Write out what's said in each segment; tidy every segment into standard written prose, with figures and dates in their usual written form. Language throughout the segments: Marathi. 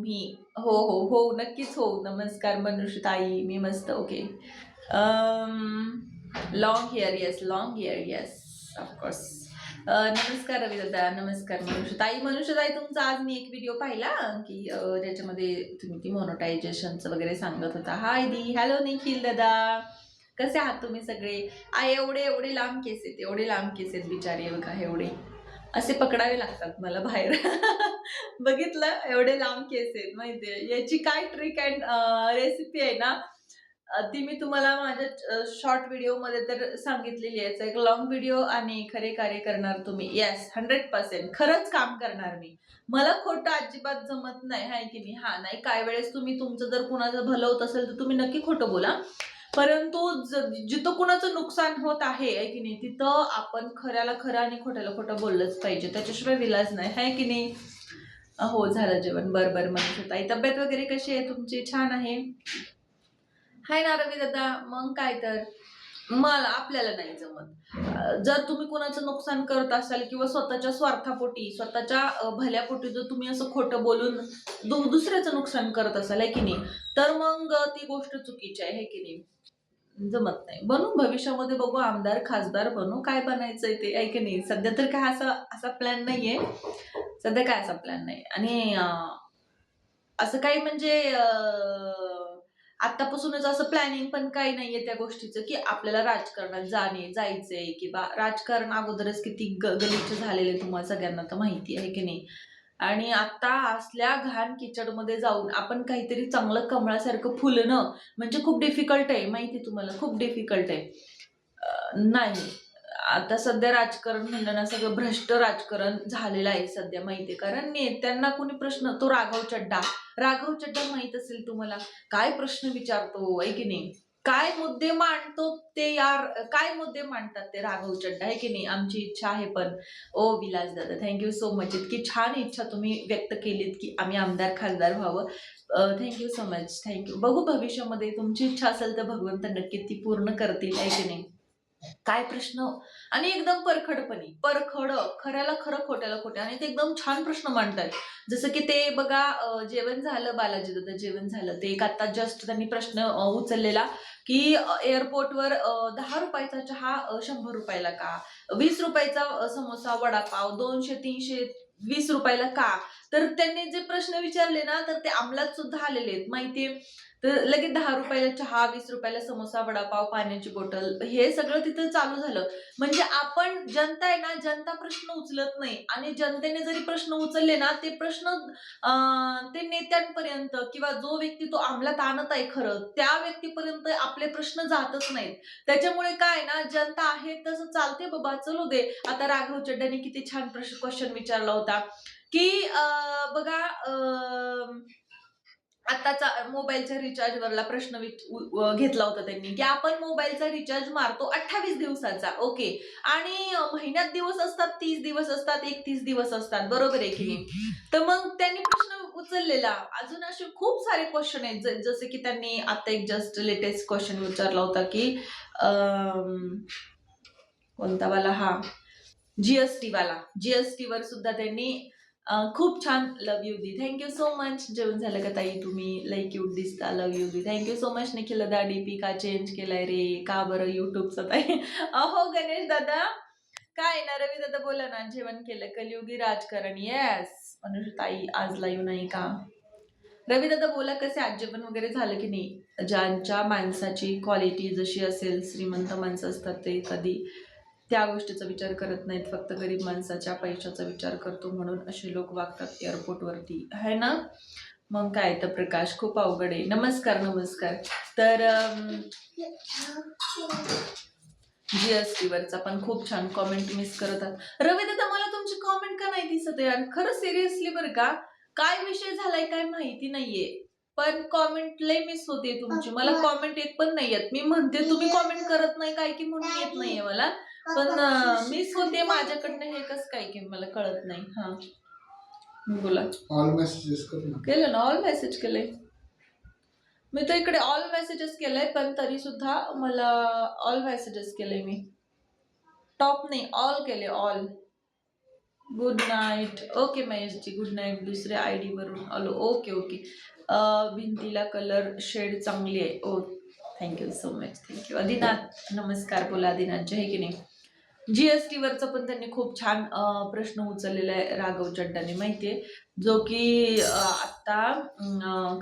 तुम्ही? हो, हो, हो. नक्कीच हो. नमस्कार मनुष्यताई. मी मस्त. Okay. Long hair. Yes, long hair. Yes, of course. नमस्कार रवी दादा. नमस्कार मनुष्यताई. मनुष्यताई, तुमचा आज मी एक व्हिडिओ पाहिला की ज्याच्यामध्ये तुम्ही ती मोनोटायझेशनचं वगैरे सांगत होता. हाय दी. हॅलो निखिल दादा. कसे आहात तुम्ही सगळे? एवढे एवढे लांब केस आहेत, एवढे लांब केस आहेत बिचारी बघा एवढे. असे पकडावे लागतात मला बाहेर. बघितलं एवढे लांब केस आहेत माहितीये. याची काय ट्रिक अँड रेसिपी आहे ना, ती मी तुम्हाला माझ्या शॉर्ट व्हिडिओमध्ये तर सांगितलेली आहे. याचा एक लॉंग व्हिडिओ आणि खरे कार्य करणार तुम्ही. येस, 100% खरंच काम करणार मी. मला खोटं अजिबात जमत नाही, हाय की नाही? हा नाही, काय वेळेस तुम्ही तुमचं जर कुणाचं भलं होत असेल तर तुम्ही नक्की खोटं बोला. परंतु जिथं कुणाचं नुकसान होत आहे की नाही, तिथं आपण खऱ्याला खरं आणि खोट्याला खोटं बोललंच पाहिजे. त्याच्याशिवाय विलाज नाही, आहे की नाही? हो, झालं जेवण. बरं बरं म्हणत ताई. तब्येत वगैरे कशी आहे तुमची? छान आहे. हाय ना रवी दादा. मग काय तर मला आपल्याला नाही जमत. जर तुम्ही कुणाचं नुकसान करत असाल किंवा स्वतःच्या स्वार्थापोटी, स्वतःच्या भल्यापोटी जर तुम्ही असं खोटं बोलून दुसऱ्याचं नुकसान करत असाल, आहे की नाही, तर मग ती गोष्ट चुकीची आहे की नाही? जमत नाही. बनू भविष्यामध्ये, बघू, आमदार खासदार बनू. काय बनायचंय ते, आहे की नाही? सध्या तर काय असा असा प्लॅन नाहीये. सध्या काय असा प्लॅन नाही. आणि असं काही म्हणजे आतापासूनच असं प्लॅनिंग पण काही नाहीये त्या गोष्टीचं, की आपल्याला राजकारणात जायचंय किंवा राजकारण अगोदरच किती गलिच्छ झालेले तुम्हाला सगळ्यांना तर माहिती आहे की नाही? आणि आता असल्या घाण किचडमध्ये जाऊन आपण काहीतरी चांगलं कमळासारखं फुलणं म्हणजे खूप डिफिकल्ट आहे. माहिती तुम्हाला, खूप डिफिकल्ट आहे. नाही. आता सध्या राजकारण म्हणलं ना, सगळं भ्रष्ट राजकारण झालेलं आहे सध्या, माहितीये. कारण नेत्यांना कोणी प्रश्न, तो राघव चड्डा माहित असेल तुम्हाला, काय प्रश्न विचारतो, आहे की नाही? काय मुद्दे मांडतो ते यार, काय मुद्दे मांडतात ते राघव चड्डा, आहे की नाही? आमची इच्छा आहे पण. ओ विलास दादा, थँक्यू सो मच. इतकी छान इच्छा तुम्ही व्यक्त केलीत की आम्ही आमदार खासदार व्हावं. Thank you so much. थँक्यू. बघू भविष्यामध्ये तुमची इच्छा असेल तर भगवंत नक्की ती पूर्ण करतील, आहे की नाही? काय प्रश्न, आणि एकदम परखडपणे, खऱ्याला खरं खोट्याला खोटं, आणि ते एकदम छान प्रश्न मांडतात. जसं की ते बघा, जेवण झालं बालाजी दादा, जेवण झालं. ते एक आता जस्ट त्यांनी प्रश्न उचललेला की एअरपोर्टवर 10 रुपयाचा चहा 100 रुपयाला का? 20 रुपयाचा समोसा वडापाव 200-300 20 रुपयाला का? तर त्यांनी जे प्रश्न विचारले ना, तर ते अंमलात सुद्धा आलेले आहेत, माहितीये. तर लगेच 10 रुपयाला चहा, 20 रुपयाला समोसा, वडापाव, पाण्याची बॉटल, हे सगळं तिथं चालू झालं. म्हणजे आपण, जनता आहे ना, जनता प्रश्न उचलत नाही, आणि जनतेने जरी प्रश्न उचलले ना, ते प्रश्न ते नेत्यांपर्यंत किंवा जो व्यक्ती तो अंमलात आणत आहे खरं, त्या व्यक्तीपर्यंत आपले प्रश्न जातच नाहीत. त्याच्यामुळे काय ना, जनता आहे तसं चालते बाबा, चलू दे. आता राघव चड्डाने किती छान क्वेश्चन विचारला होता की बघा, आताचा मोबाईलच्या रिचार्जवरला प्रश्न घेतला होता त्यांनी, की आपण मोबाईलचा रिचार्ज मारतो 28 दिवसाचा, ओके, आणि महिन्यात दिवस असतात, 30 दिवस असतात, 31 दिवस असतात, बरोबर आहे की नाही? तर मग त्यांनी प्रश्न उचललेला. अजून असे खूप सारे क्वेश्चन आहेत, जसे की त्यांनी आता एक जस्ट लेटेस्ट क्वेश्चन विचारला होता की कोणता वाला, हा जीएसटी वाला, जीएसटी वर सुद्धा त्यांनी खूप छान, लव यू दी. Thank you so much. जेवण झालं का ताई? तुम्ही लई क्यूट दिसता. लव यू दी. Thank you so much. निखिल दादा, डीपी का चेंज केलाय रे? का बरं युट्यूबचा ताई? अहो गणेश दादा, काय ना, रवी दादा बोला ना, जेवण केलं. कलियुगी राजकारण. येस अनुष ताई, आज लाईव्ह नाही का? रवी दादा बोला, कसे आज जेवण वगैरे झालं की नाही? ज्यांच्या माणसाची क्वालिटी जशी असेल, श्रीमंत माणसं असतात ते कधी त्या गोष्टीचा विचार करत नाहीत, फक्त गरीब माणसाच्या पैशाचा विचार करतो, म्हणून असे लोक वागतात एअरपोर्टवरती, है ना? मग काय तर प्रकाश, खूप अवघड आहे. नमस्कार नमस्कार. तर जीएसटी वरचा पण खूप छान कॉमेंट मिस करत आहात. रवी दादा, मला तुमची कॉमेंट का नाही दिसत यार? खरं सिरियसली बरं का, काय विषय झालाय काय माहिती नाहीये, पण कॉमेंट लय मिस होते तुमची. मला कॉमेंट येत पण नाही येत. मी म्हणते तुम्ही कॉमेंट करत नाही काय की म्हणून येत नाहीये मला, पण मिस होते माझ्याकडनं. हे कसं काय की मला कळत नाही. हा बोला. ऑल मेसेजेस केलं ना, ऑल मेसेज केलंय मी तर इकडे, ऑल मेसेजेस केलंय, पण तरी सुद्धा मला ऑल मेसेजेस केले मी, टॉप नाही, ऑल केले, all. Good night. Okay Maheshji, good night. दुसऱ्या आयडी वरून आलो. Okay okay. भिंतीला कलर शेड चांगली आहे. ओ thank you so much. Thank you. Adinath नमस्कार. बोला आदिनाथचे आहे की नाही. जीएसटी वरचा पण त्यांनी खूप छान प्रश्न उचललेला आहे राघव चड्डाने, माहितीये, जो की आता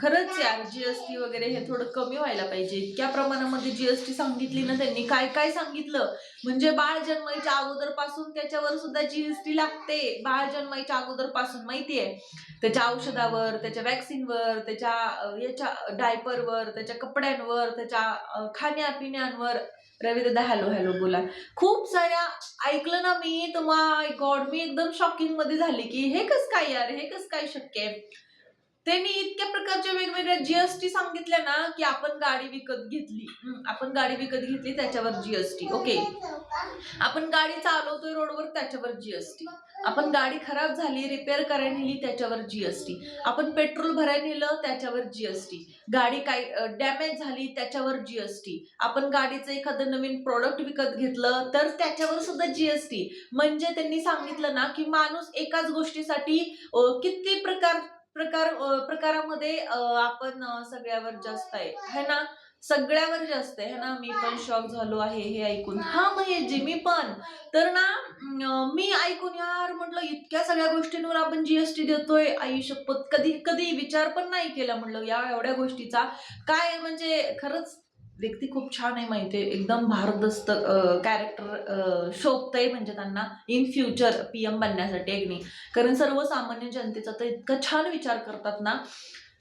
खरंच यार जीएसटी वगैरे हे थोडं कमी व्हायला पाहिजे. इतक्या प्रमाणामध्ये जीएसटी सांगितली ना त्यांनी, काय काय सांगितलं, म्हणजे बाळ जन्मायच्या अगोदर पासून त्याच्यावर सुद्धा जीएसटी लागते. बाळ जन्मायच्या अगोदर पासून, माहितीये, त्याच्या औषधावर, त्याच्या वॅक्सिनवर, त्याच्या याच्या डायपरवर, त्याच्या कपड्यांवर, त्याच्या खाण्यापिण्यांवर. रविदादा हॅलो हॅलो बोला. खूप साऱ्या ऐकलं ना मी, तर माय गॉड, मी एकदम शॉकिंग मध्ये झाले की हे कस काय यार, हे कस काय शक्य आहे. त्यांनी इतक्या प्रकारच्या वेगवेगळ्या जीएसटी सांगितल्या ना, की आपण गाडी विकत घेतली, आपण गाडी विकत घेतली त्याच्यावर जीएसटी. ओके, आपण गाडी चालवतोय रोडवर त्याच्यावर जीएसटी, आपण गाडी खराब झाली रिपेअर करायला नेली त्याच्यावर जीएसटी, आपण पेट्रोल भरायला नेलं त्याच्यावर जीएसटी, गाडी काय डॅमेज झाली त्याच्यावर जीएसटी, आपण गाडीचं एखादं नवीन प्रोडक्ट विकत घेतलं तर त्याच्यावर सुद्धा जीएसटी. म्हणजे त्यांनी सांगितलं ना की माणूस एकाच गोष्टीसाठी किती प्रकारामध्ये आपण सगळ्यावर जास्त आहे ना, सगळ्यावर जास्त आहे ना. मी पण शॉक झालो आहे हे ऐकून. हा महेशजी, मी पण. तर ना मी ऐकून यार म्हटलं, इतक्या सगळ्या गोष्टींवर आपण जीएसटी देतोय, आई शपथ, कधी कधी विचार पण नाही केला म्हटलं या एवढ्या गोष्टीचा. काय म्हणजे खरंच व्यक्ती खूप छान आहे, माहितीये, एकदम भारदस्त कॅरेक्टर शोभतंय म्हणजे त्यांना इन फ्युचर पीएम बनण्यासाठी, एक नाही. कारण सर्वसामान्य जनतेचा तर इतका छान विचार करतात ना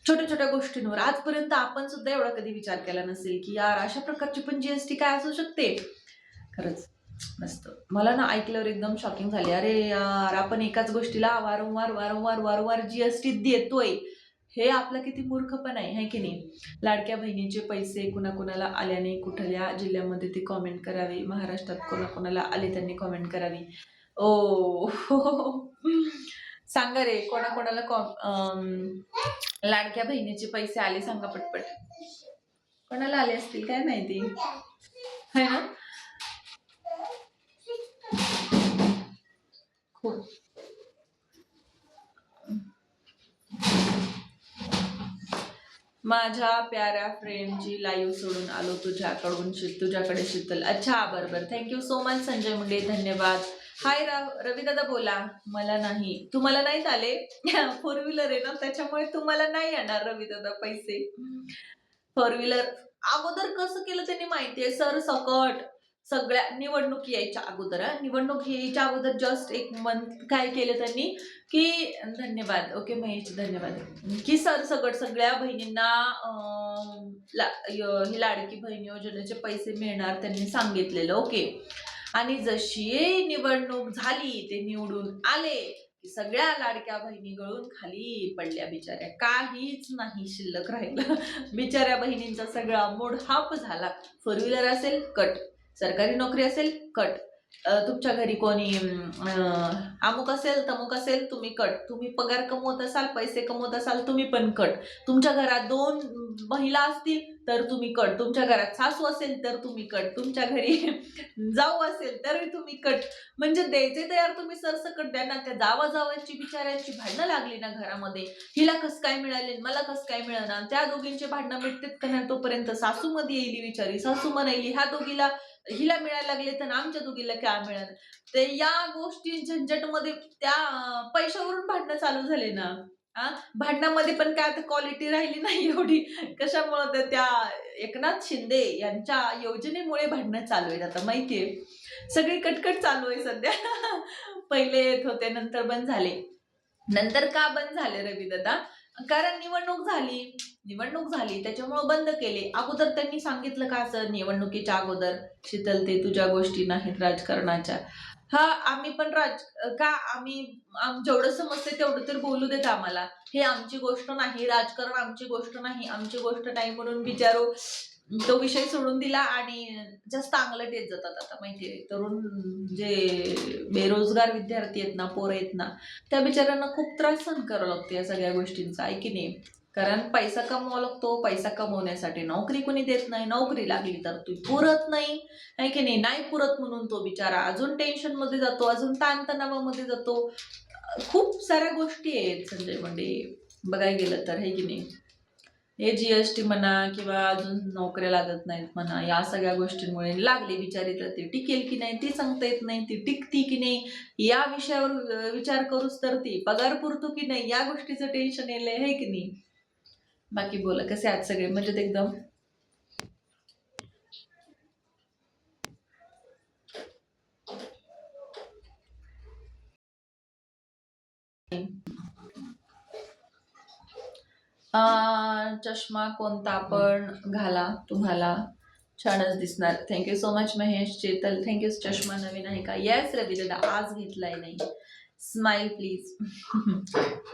छोट्या छोट्या गोष्टींवर. आजपर्यंत आपण सुद्धा एवढा कधी विचार केला नसेल की यार अशा प्रकारची पण जीएसटी काय असू शकते. खरंच मस्त. मला ना ऐकल्यावर एकदम शॉकिंग झाली. अरे यार, आपण एकाच गोष्टीला वारंवार वारंवार वारंवार जीएसटी देतोय, हे आपलं किती मूर्खपण आहे की नाही. लाडक्या बहिणीचे पैसे कुणाकुणाला आल्याने कुठल्या जिल्ह्यामध्ये ते कॉमेंट करावे. महाराष्ट्रात कोणाकोणाला आले त्यांनी कॉमेंट करावी. ओ सांगा रे, कोणाकोणाला लाडक्या बहिणीचे पैसे आले सांगा पटपट. कोणाला आले असतील काय माहिती, है ना. खूप माझ्या प्याऱ्या फ्रेंडची लाईव्ह सोडून आलो तुझ्याकडून, तुझ्याकडे शीतल. अच्छा बरोबर. Thank you so much Sanjay Munde, धन्यवाद. हाय रवी दादा बोला. मला नाही, तुम्हाला नाहीच आले. फोर व्हीलर आहे ना त्याच्यामुळे तुम्हाला नाही येणार रवी दादा पैसे. फोर व्हीलर अगोदर कसं केलं त्यांनी माहितीये सर सकट, सगळ्या निवडणूक यायच्या अगोदर, निवडणूक यायच्या अगोदर जस्ट एक मंथ काय केलं त्यांनी की, धन्यवाद. ओके महेश, धन्यवाद. की सरसकट सगळ्या बहिणींना ही लाडकी बहीण योजनेचे पैसे मिळणार त्यांनी सांगितलेलं. ओके, आणि जशी निवडणूक झाली, ते निवडून आले की सगळ्या लाडक्या बहिणी गळून खाली पडल्या बिचाऱ्या, काहीच नाही शिल्लक राहिलं. बिचाऱ्या बहिणींचा सगळा मूड हाफ झाला. फोर व्हीलर असेल कट, सरकारी नोकरी असेल कट, तुमच्या घरी कोणी अमुक असेल तमुक असेल तुम्ही कट, तुम्ही पगार कमवत असाल, पैसे कमवत असाल तुम्ही पण कट, तुमच्या घरात 2 महिला असतील तर तुम्ही कट, तुमच्या घरात सासू असेल तर तुम्ही कट, तुमच्या घरी जाऊ असेल तरी तुम्ही कट. म्हणजे द्यायचे तर यार तुम्ही सरसकट द्या ना. त्या जावाची बिचाऱ्यांची भांडणं लागली ना घरामध्ये, हिला कस काय मिळाले मला कस काय मिळणार, त्या दोघींचे भांडणं मिटतेत का नाही तोपर्यंत सासू मध्ये येईल बिचारी. सासू म्हणाली ह्या दोघीला हिला मिळायला लागले तर आमच्या दोघीला काय मिळालं. ते या गोष्टी झंझटमध्ये त्या पैशावरून भांडणं चालू झाले ना. भांडणामध्ये पण काय आता क्वालिटी राहिली नाही एवढी. कशामुळे तर त्या एकनाथ शिंदे यांच्या योजनेमुळे भांडणं चालू आहेत आता, माहितीये, सगळी कटकट चालू आहे सध्या. पहिले येत होते नंतर बंद झाले. नंतर का बंद झाले रवी दादा, कारण निवडणूक झाली त्याच्यामुळे बंद केले. अगोदर त्यांनी सांगितलं का असं निवडणुकीच्या अगोदर, शीतल ते तुझ्या गोष्टी नाहीत राजकारणाच्या. हा आम्ही पण का आम्ही जेवढं समजते तेवढं तर बोलू देत आम्हाला. हे आमची गोष्ट नाही, राजकारण आमची गोष्ट नाही, आमची गोष्ट नाही म्हणून बिचारो तो विषय सोडून दिला आणि जास्त अंगलट येत जातात आता, माहितीये. तरुण जे बेरोजगार विद्यार्थी आहेत ना, पोरं आहेत ना, त्या बिचाऱ्यांना खूप त्रास सहन करावा लागतो या सगळ्या गोष्टींचा, आहे की नाही. कारण पैसा कमवावा लागतो, पैसा कमवण्यासाठी नोकरी कोणी देत नाही, नोकरी लागली तर ती पुरत नाही, आहे की नाही. नाही पुरत म्हणून तो बिचारा अजून टेन्शन मध्ये जातो, अजून ताणतणावामध्ये जातो. खूप साऱ्या गोष्टी आहेत संजय म्हणजे बघायला गेलं तर, हे की नाही. हे जीएसटी म्हणा किंवा अजून नोकऱ्या लागत नाहीत म्हणा, या सगळ्या गोष्टींमुळे लागली बिचारी तर ती टिकेल की नाही ती सांगता येत नाही, ती टिकती की नाही या विषयावर विचार करूच तर ती पगार पुरतो की नाही या गोष्टीचं टेन्शन येलंय, हे की नाही. बाकी बोला कसे आहात सगळे, म्हणजे एकदम. चष्मा कोणता पण घाला तुम्हाला छानच दिसणार. Thank you so much Mahesh Chetal, thank you. चष्मा नवीन आहे का? येस रवी दादा, आज घेतलाय. नाही, smile please.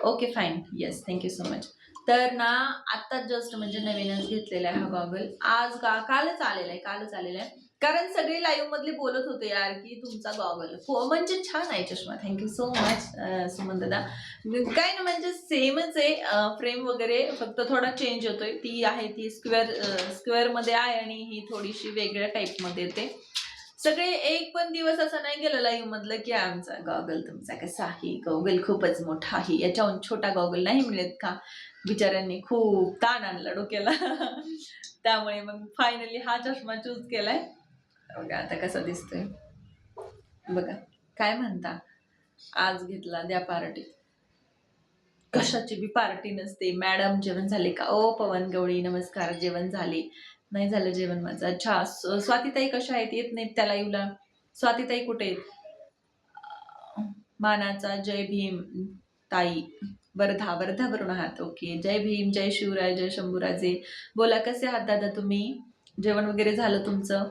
Okay fine, yes thank you so much. तर ना आता जस्ट म्हणजे नवीनच घेतलेला आहे हा गॉगल. आज कालच आलेला आहे. कारण सगळे लाईव्ह मधले बोलत होते यार की तुमचा गॉगल म्हणजे छान आहे चष्मा. थँक्यू सो मच सुमन दादा. काय ना म्हणजे सेमच आहे, फ्रेम वगैरे फक्त थोडा चेंज होतोय. ती आहे ती स्क्वेअर मध्ये आहे आणि ही थोडीशी वेगळ्या टाईप मध्ये येते. सगळे एक पण दिवस असा नाही गेला लाईव्ह मधलं की आमचा गॉगल तुमचा कसा आहे, गॉगल खूपच मोठा आहे, याच्याहून छोटा गॉगल नाही मिळत का. बिचाऱ्यांनी खूप ताण आणला डोक्याला. त्यामुळे मग फायनली हा चष्मा चूज केलाय. बघा आता कसा दिसतोय, बघा. काय म्हणता, आज घेतला द्या पार्टी. कशाची बी पार्टी नसते. मॅडम जेवण झाले का? ओ पवन गवळी नमस्कार, जेवण झाले? नाही झालं जेवण माझं. अच्छा, स्वातीताई कशा आहेत? येत नाहीत त्या लाईव्हला. स्वातीताई कुठे आहेत? मानाचा जय भीम ताई. वर्धा वरून आहात. ओके, जय भीम, जय शिवराय, जय शंभूराजे. बोला कसे आहात दादा तुम्ही? जेवण वगैरे झालं तुमचं?